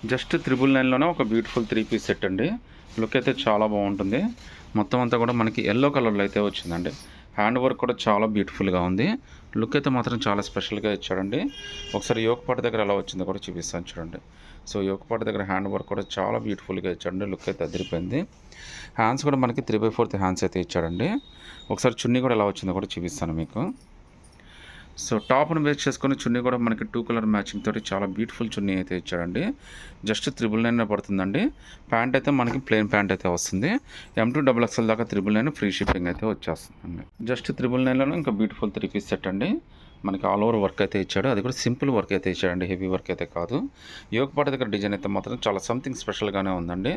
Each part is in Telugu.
జస్ట్ 999లోనే ఒక బ్యూటిఫుల్ 3 పీస్ సెట్ అండి. లుక్ అయితే చాలా బాగుంటుంది. మొత్తం అంతా కూడా మనకి యెల్లో కలర్లో అయితే వచ్చిందండి. హ్యాండ్ వర్క్ కూడా చాలా బ్యూటిఫుల్గా ఉంది. లుక్ అయితే మాత్రం చాలా స్పెషల్గా ఇచ్చాడండి. ఒకసారి యోక్ పార్ట్ దగ్గర ఎలా వచ్చిందో కూడా చూపిస్తాను చూడండి. సో యోక్ పార్ట్ దగ్గర హ్యాండ్ వర్క్ కూడా చాలా బ్యూటిఫుల్గా ఇచ్చాడండి. లుక్ అయితే అదిరిపోయింది. హ్యాండ్స్ కూడా మనకి 3/4 హ్యాండ్స్ అయితే ఇచ్చాడండి. ఒకసారి చున్నీ కూడా ఎలా వచ్చిందో కూడా చూపిస్తాను మీకు. సో టాప్ను బేస్ చేసుకొని చున్నీ కూడా మనకి 2 కలర్ మ్యాచింగ్ తోటి చాలా బ్యూటిఫుల్ చున్నీ అయితే ఇచ్చాడండి. జస్ట్ 999 పడుతుందండి. ప్యాంట్ అయితే మనకి ప్లెయిన్ ప్యాంట్ అయితే వస్తుంది. M2 XXL దాకా 999 ఫ్రీ షిప్పింగ్ అయితే వచ్చేస్తుందండి. జస్ట్ 999లోనే ఇంకా బ్యూటిఫుల్ 3 పీస్ సెట్ అండి. మనకి ఆల్ ఓవర్ వర్క్ అయితే ఇచ్చాడు. అది కూడా సింపుల్ వర్క్ అయితే ఇచ్చాడండి. హెవీ వర్క్ అయితే కాదు. యోక్ పార్ట్ దగ్గర డిజైన్ అయితే మాత్రం చాలా సంథింగ్ స్పెషల్గానే ఉందండి.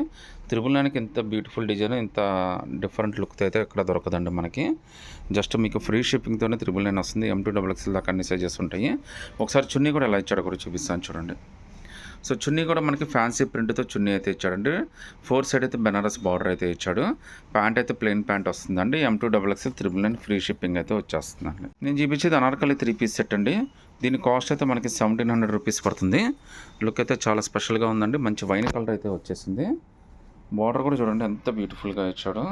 999కి ఇంత బ్యూటిఫుల్ డిజైన్, ఇంత డిఫరెంట్ లుక్ అయితే ఎక్కడ దొరకదండి మనకి. జస్ట్ మీకు ఫ్రీ షిప్పింగ్తోనే 999 వస్తుంది. M2 XXL దాకా అన్ని సైజెస్ ఉంటాయి. ఒకసారి చున్నీ కూడా ఎలా ఇచ్చాడో కూడా చూపిస్తాను చూడండి. సో చున్నీ కూడా మనకి ఫ్యాన్సీ ప్రింట్తో చున్నీ అయితే ఇచ్చాడండి. 4 సైడ్ అయితే బెనారస్ బార్డర్ అయితే ఇచ్చాడు. ప్యాంట్ అయితే ప్లెయిన్ ప్యాంట్ వస్తుందండి. M2 XXL 999 ఫ్రీ షిప్పింగ్ అయితే వచ్చేస్తుందండి. నేను చూపించేది అనార్కలి 3 పీస్ సెట్ అండి. దీని కాస్ట్ అయితే మనకి 1700 రూపీస్ పడుతుంది. లుక్ అయితే చాలా స్పెషల్గా ఉందండి. మంచి వైన్ కలర్ అయితే వచ్చేసింది. బార్డర్ కూడా చూడండి ఎంత బ్యూటిఫుల్గా ఇచ్చాడు.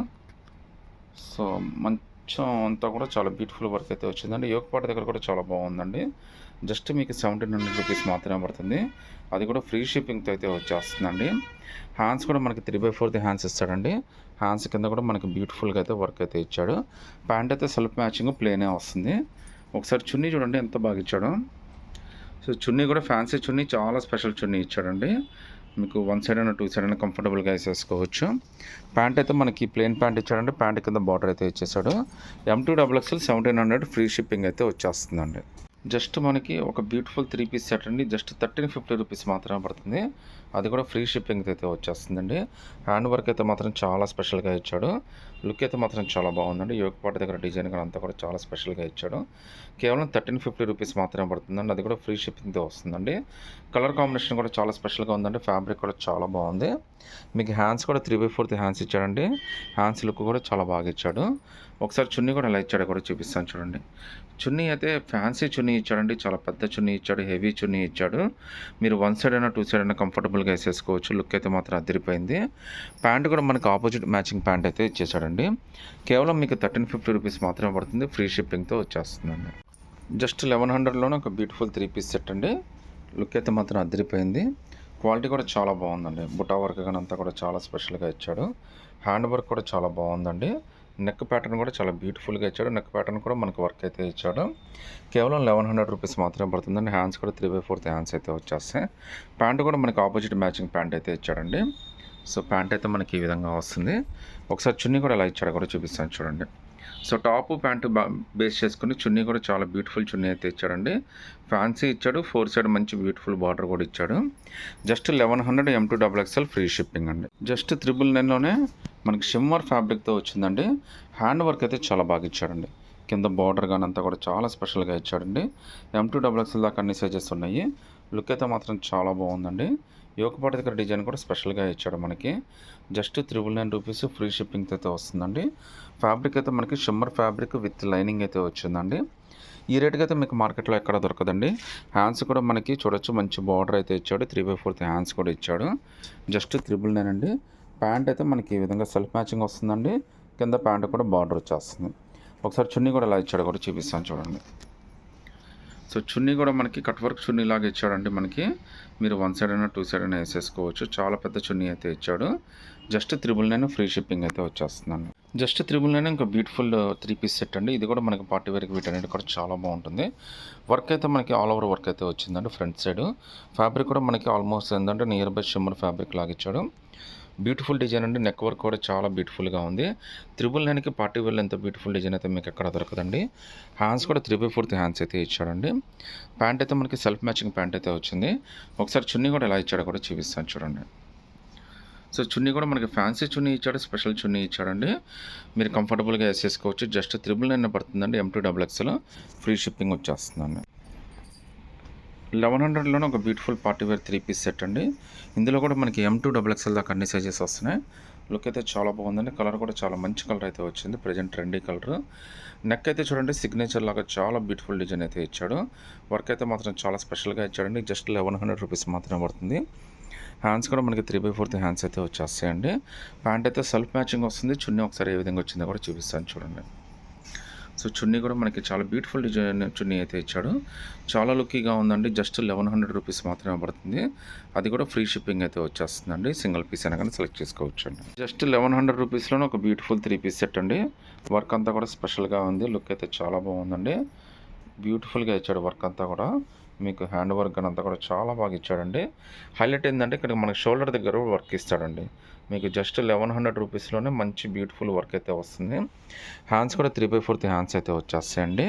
సో మంచం అంతా కూడా చాలా బ్యూటిఫుల్ వర్క్ అయితే వచ్చిందండి. యోక్ పార్ట్ దగ్గర కూడా చాలా బాగుందండి. జస్ట్ మీకు 1700 రూపీస్ మాత్రమే పడుతుంది. అది కూడా ఫ్రీ షిప్పింగ్తో అయితే వచ్చేస్తుందండి. హ్యాండ్స్ కూడా మనకి 3/4 హ్యాండ్స్ ఇస్తాడండి. హ్యాండ్స్ కింద కూడా మనకి బ్యూటిఫుల్గా అయితే వర్క్ అయితే ఇచ్చాడు. ప్యాంట్ అయితే సెల్ఫ్ మ్యాచింగ్ ప్లేనే వస్తుంది. ఒకసారి చున్నీ చూడండి ఎంత బాగా ఇచ్చాడు. సో చున్నీ కూడా ఫ్యాన్సీ చున్నీ, చాలా స్పెషల్ చున్నీ ఇచ్చాడండి. మీకు 1 సైడ్ అయినా 2 సైడ్ అయినా కంఫర్టబుల్గా వేసేసుకోవచ్చు. ప్యాంట్ అయితే మనకి ప్లెయిన్ ప్యాంట్ ఇచ్చాడండి. ప్యాంట్ కింద బార్డర్ అయితే ఇచ్చేసాడు. M2 XXL 1700 ఫ్రీ షిప్పింగ్ అయితే వచ్చేస్తుందండి. జస్ట్ మనకి ఒక బ్యూటిఫుల్ 3 పీస్ సెట్ అండి. జస్ట్ 1350 రూపీస్ మాత్రమే పడుతుంది. అది కూడా ఫ్రీ షిప్పింగ్ అయితే వచ్చేస్తుందండి. హ్యాండ్ వర్క్ అయితే మాత్రం చాలా స్పెషల్గా ఇచ్చాడు. లుక్ అయితే మాత్రం చాలా బాగుందండి. యోక్ పార్ట్ దగ్గర డిజైన్ కానీ అంతా కూడా చాలా స్పెషల్గా ఇచ్చాడు. కేవలం 1350 రూపీస్ మాత్రమే పడుతుందండి. అది కూడా ఫ్రీ షిప్పింగ్తో వస్తుందండి. కలర్ కాంబినేషన్ కూడా చాలా స్పెషల్గా ఉందండి. ఫ్యాబ్రిక్ కూడా చాలా బాగుంది. మీకు హ్యాండ్స్ కూడా 3/4 హ్యాండ్స్ ఇచ్చాడండి. హ్యాండ్స్ లుక్ కూడా చాలా బాగా ఇచ్చాడు. ఒకసారి చున్నీ కూడా ఎలా ఇచ్చాడో కూడా చూపిస్తాను చూడండి. చున్నీ అయితే ఫ్యాన్సీ చున్నీ ఇచ్చాడండి. చాలా పెద్ద చున్నీ ఇచ్చాడు. హెవీ చున్నీ ఇచ్చాడు. మీరు 1 సైడ్ అయినా 2 సైడ్ అయినా కంఫర్టబుల్గా వేసేసుకోవచ్చు. లుక్ అయితే మాత్రం అదిరిపోయింది. ప్యాంట్ కూడా మనకు ఆపోజిట్ మ్యాచింగ్ ప్యాంట్ అయితే ఇచ్చేసాడండి. కేవలం మీకు 1350 రూపీస్ మాత్రమే పడుతుంది. ఫ్రీ షిప్పింగ్తో వచ్చేస్తుందండి. జస్ట్ 1100లోనే ఒక బ్యూటిఫుల్ 3 పీస్ సెట్ అండి. లుక్ అయితే మాత్రం అదిరిపోయింది. క్వాలిటీ కూడా చాలా బాగుందండి. బుటా వర్క్ కానీ అంతా కూడా చాలా స్పెషల్గా ఇచ్చాడు. హ్యాండ్ వర్క్ కూడా చాలా బాగుందండి. నెక్ ప్యాటర్న్ కూడా చాలా బ్యూటిఫుల్గా ఇచ్చాడు. నెక్ ప్యాటర్న్ కూడా మనకు వర్క్ అయితే ఇచ్చాడు. కేవలం 1100 రూపీస్ మాత్రమే పడుతుందండి. హ్యాండ్స్ కూడా 3/4 హ్యాండ్స్ అయితే వచ్చేస్తాయి. ప్యాంట్ కూడా మనకి ఆపోజిట్ మ్యాచింగ్ ప్యాంట్ అయితే ఇచ్చాడండి. సో ప్యాంట్ అయితే మనకి ఈ విధంగా వస్తుంది. ఒకసారి చున్నీ కూడా ఎలా ఇచ్చాడో కూడా చూపిస్తాను చూడండి. సో టాపు ప్యాంటు బేస్ చేసుకుని చున్నీ కూడా చాలా బ్యూటిఫుల్ చున్నీ అయితే ఇచ్చాడండి. ఫ్యాన్సీ ఇచ్చాడు. 4 సైడ్ మంచి బ్యూటిఫుల్ బార్డర్ కూడా ఇచ్చాడు. Just 1100 M2 XXL free shipping అండి. జస్ట్ 999లోనే మనకి షిమ్మర్ ఫ్యాబ్రిక్తో వచ్చిందండి. హ్యాండ్ వర్క్ అయితే చాలా బాగా ఇచ్చాడండి. కింద బార్డర్ కానీ అంతా కూడా చాలా స్పెషల్గా ఇచ్చాడండి. M2 XXL దాకా అన్ని సైజెస్ ఉన్నాయి. లుక్ అయితే మాత్రం చాలా బాగుందండి. యోక్ పార్ట్ దగ్గర డిజైన్ కూడా స్పెషల్గా ఇచ్చాడు మనకి. జస్ట్ 999 రూపీస్ ఫ్రీ షిప్పింగ్ అయితే వస్తుందండి. ఫ్యాబ్రిక్ అయితే మనకి షిమ్మర్ ఫ్యాబ్రిక్ విత్ లైనింగ్ అయితే వచ్చిందండి. ఈ రేట్కి అయితే మీకు మార్కెట్లో ఎక్కడ దొరకదండి. హ్యాండ్స్ కూడా మనకి చూడొచ్చు మంచి బార్డర్ అయితే ఇచ్చాడు. 3/4 హ్యాండ్స్ కూడా ఇచ్చాడు. జస్ట్ 999 అండి. ప్యాంట్ అయితే మనకి ఈ విధంగా సెల్ఫ్ మ్యాచింగ్ వస్తుందండి. కింద ప్యాంట్ కూడా బార్డర్ వచ్చేస్తుంది. ఒకసారి చున్నీ కూడా ఎలా ఇచ్చాడో కూడా చూపిస్తాను చూడండి. సో చున్నీ కూడా మనకి కట్ వర్క్ చున్నీ లాగా ఇచ్చాడండి మనకి. మీరు 1 సైడ్ అయినా 2 సైడ్ అయినా వేసేసుకోవచ్చు. చాలా పెద్ద చున్నీ అయితే ఇచ్చాడు. జస్ట్ 999 ఫ్రీ షిప్పింగ్ అయితే వచ్చేస్తుందండి. జస్ట్ 999 ఇంకా బ్యూటిఫుల్ 3 పీస్ సెట్ అండి. ఇది కూడా మనకి పార్టీ వేర్కి వీటన్నిటి కూడా చాలా బాగుంటుంది. వర్క్ అయితే మనకి ఆల్ ఓవర్ వర్క్ అయితే వచ్చిందండి. ఫ్రంట్ సైడ్ ఫ్యాబ్రిక్ కూడా మనకి ఆల్మోస్ట్ ఏంటంటే నియర్ బై షిమ్మర్ ఫ్యాబ్రిక్ లాగా ఇచ్చాడు. బ్యూటిఫుల్ డిజైన్ అండి. నెక్ వర్క్ కూడా చాలా బ్యూటిఫుల్గా ఉంది. 999కి పార్టీ వేర్లో ఎంత బ్యూటిఫుల్ డిజైన్ అయితే మీకు ఎక్కడ దొరకదండి. హ్యాండ్స్ కూడా 3/4 హ్యాండ్స్ అయితే ఇచ్చాడండి. ప్యాంట్ అయితే మనకి సెల్ఫ్ మ్యాచింగ్ ప్యాంట్ అయితే వచ్చింది. ఒకసారి చున్నీ కూడా ఎలా ఇచ్చాడో కూడా చూపిస్తాను చూడండి. సో చున్నీ కూడా మనకి ఫ్యాన్సీ చున్నీ ఇచ్చాడు. స్పెషల్ చున్నీ ఇచ్చాడండి. మీరు కంఫర్టబుల్గా వేసేసుకోవచ్చు. జస్ట్ 999 పడుతుందండి. M2 XXL ఫ్రీ షిప్పింగ్ వచ్చేస్తుందండి. 1100లోనే ఒక beautiful party wear 3 piece set అండి. ఇందులో కూడా మనకి M2 XXL దాకా అన్ని సైజెస్ వస్తున్నాయి. లుక్ అయితే చాలా బాగుందండి. కలర్ కూడా చాలా మంచి కలర్ అయితే వచ్చింది. Present trendy colour. నెక్ అయితే చూడండి సిగ్నేచర్ లాగా చాలా బ్యూటిఫుల్ డిజైన్ అయితే ఇచ్చాడు. వర్క్ అయితే మాత్రం చాలా స్పెషల్గా ఇచ్చాడండి. జస్ట్ 1100 రూపీస్ మాత్రమే పడుతుంది. హ్యాండ్స్ కూడా మనకి 3/4 హ్యాండ్స్ అయితే వచ్చేస్తాయండి. ప్యాంట్ అయితే సెల్ఫ్ మ్యాచింగ్ వస్తుంది. చున్నీ ఒకసారి ఏ విధంగా వచ్చిందో కూడా చూపిస్తాను చూడండి. సో చున్నీ కూడా మనకి చాలా బ్యూటిఫుల్ డిజైన్ చున్నీ అయితే ఇచ్చాడు. చాలా లుక్కీగా ఉందండి. జస్ట్ 1100 రూపీస్ మాత్రమే పడుతుంది. అది కూడా ఫ్రీ షిప్పింగ్ అయితే వచ్చేస్తుందండి. సింగిల్ పీస్ అయినా కానీ సెలెక్ట్ చేసుకోవచ్చు అండి. జస్ట్ 1100 రూపీస్లోనే ఒక బ్యూటిఫుల్ 3 పీస్ సెట్ అండి. వర్క్ అంతా కూడా స్పెషల్గా ఉంది. లుక్ అయితే చాలా బాగుందండి. బ్యూటిఫుల్గా ఇచ్చాడు వర్క్ అంతా కూడా. మీకు హ్యాండ్ వర్క్ అంతా కూడా చాలా బాగా ఇచ్చాడండి. హైలైట్ ఏంటంటే ఇక్కడ మనకి షోల్డర్ దగ్గర వర్క్ ఇస్తాడండి. మీకు జస్ట్ 1100 రూపీస్లోనే మంచి బ్యూటిఫుల్ వర్క్ అయితే వస్తుంది. హ్యాండ్స్ కూడా 3/4 హ్యాండ్స్ అయితే వచ్చేస్తాయండి.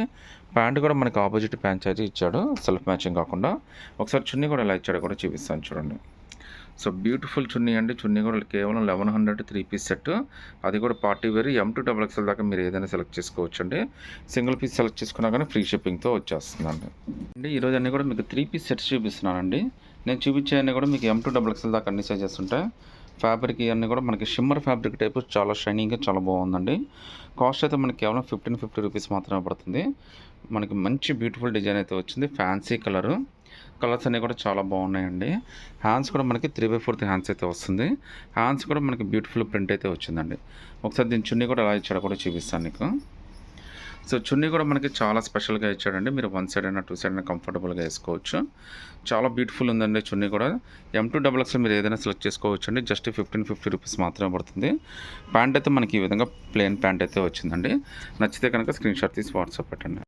ప్యాంట్ కూడా మనకి ఆపోజిట్ ప్యాంట్ అయితే ఇచ్చాడు, సెల్ఫ్ మ్యాచింగ్ కాకుండా. ఒకసారి చున్నీ కూడా ఎలా ఇచ్చాడో కూడా చూపిస్తాను చూడండి. సో బ్యూటిఫుల్ చున్నీ అండి. చున్నీ కూడా కేవలం 1100 3 పీస్ సెట్. అది కూడా పార్టీ వేర్ M2XXL దాకా మీరు ఏదైనా సెలెక్ట్ చేసుకోవచ్చు అండి. సింగిల్ పీస్ సెలెక్ట్ చేసుకున్నా కానీ ఫ్రీ షిప్పింగ్తో వచ్చేస్తుందండి. ఈరోజు అన్నీ కూడా మీకు 3 పీస్ సెట్స్ చూపిస్తున్నానండి. నేను చూపించే అన్నీ కూడా మీకు M2XXL దాకా అన్ని సైజెస్ ఉంటాయి. ఫ్యాబ్రిక్ ఇవన్నీ కూడా మనకి షిమ్మర్ ఫ్యాబ్రిక్ టైపు చాలా షైనింగ్గా చాలా బాగుందండి. కాస్ట్ అయితే మనకి కేవలం 1550 రూపీస్ మాత్రమే పడుతుంది. మనకి మంచి బ్యూటిఫుల్ డిజైన్ అయితే వచ్చింది. ఫ్యాన్సీ కలర్స్ అన్నీ కూడా చాలా బాగున్నాయండి. హ్యాండ్స్ కూడా మనకి 3/4 హ్యాండ్స్ అయితే వస్తుంది. హ్యాండ్స్ కూడా మనకి బ్యూటిఫుల్ ప్రింట్ అయితే వచ్చిందండి. ఒకసారి దీని చున్నీ కూడా ఎలా ఇచ్చాడో కూడా చూపిస్తాను నీకు. సో చున్నీ కూడా మనకి చాలా స్పెషల్గా ఇచ్చాడండి. మీరు 1 సైడ్ అయినా 2 సైడ్ అయినా కంఫర్టబుల్గా వేసుకోవచ్చు. చాలా బ్యూటిఫుల్ ఉందండి చున్నీ కూడా. M2XXL మీరు ఏదైనా సెలెక్ట్ చేసుకోవచ్చు అండి. జస్ట్ 1550 రూపీస్ మాత్రమే పడుతుంది. ప్యాంట్ అయితే మనకి ఈ విధంగా ప్లెయిన్ ప్యాంట్ అయితే వచ్చిందండి. నచ్చితే కనుక స్క్రీన్ షాట్ తీసి వాట్సాప్ పెట్టండి.